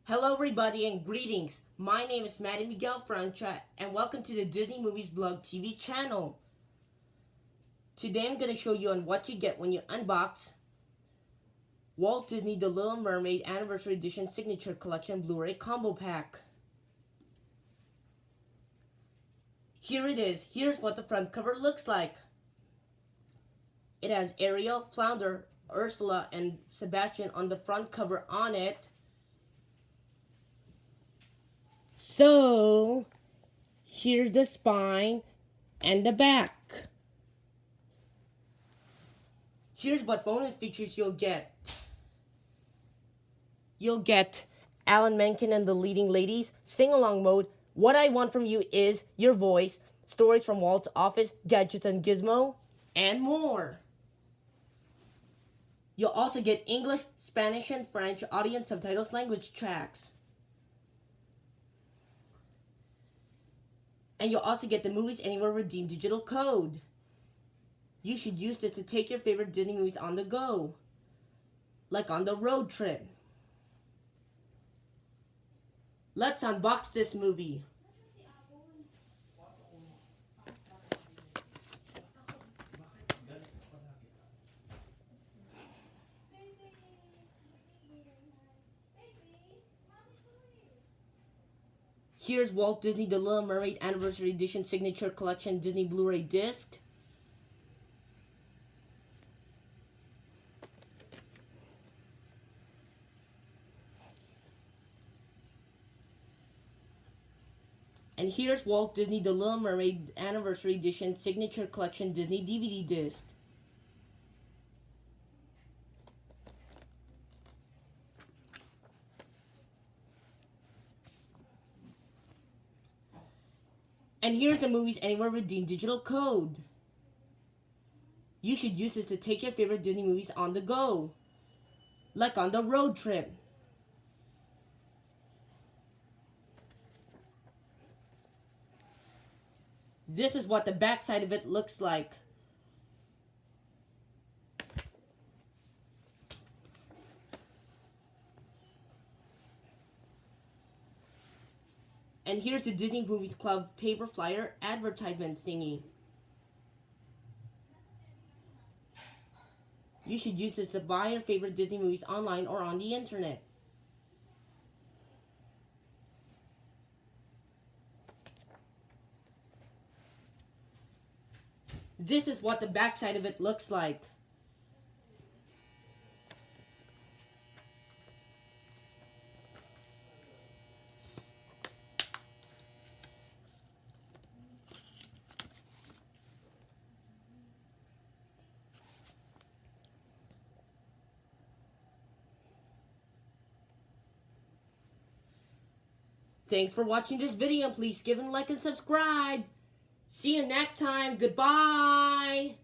Hello everybody and greetings. My name is Matty Miguel Francia and welcome to the Disney Movies Blog TV channel. Today I'm going to show you on what you get when you unbox Walt Disney The Little Mermaid Anniversary Edition Signature Collection Blu-ray Combo Pack. Here it is. Here's what the front cover looks like. It has Ariel, Flounder, Ursula, and Sebastian on the front cover on it. So, here's the spine and the back. Here's what bonus features you'll get. You'll get Alan Menken and the Leading Ladies, sing-along mode, What I Want From You Is Your Voice, stories from Walt's office, gadgets and gizmo, and more. You'll also get English, Spanish, and French audience subtitles language tracks. And you'll also get the Movies Anywhere Redeem digital code. You should use this to take your favorite Disney movies on the go, like on the road trip. Let's unbox this movie. Here's Walt Disney The Little Mermaid Anniversary Edition Signature Collection Disney Blu-ray disc. And here's Walt Disney The Little Mermaid Anniversary Edition Signature Collection Disney DVD disc. And here's the Movies Anywhere Redeem digital code. You should use this to take your favorite Disney movies on the go, like on the road trip. This is what the back side of it looks like. And here's the Disney Movies Club paper flyer advertisement thingy. You should use this to buy your favorite Disney movies online or on the internet. This is what the backside of it looks like. Thanks for watching this video. Please give it a like and subscribe. See you next time. Goodbye.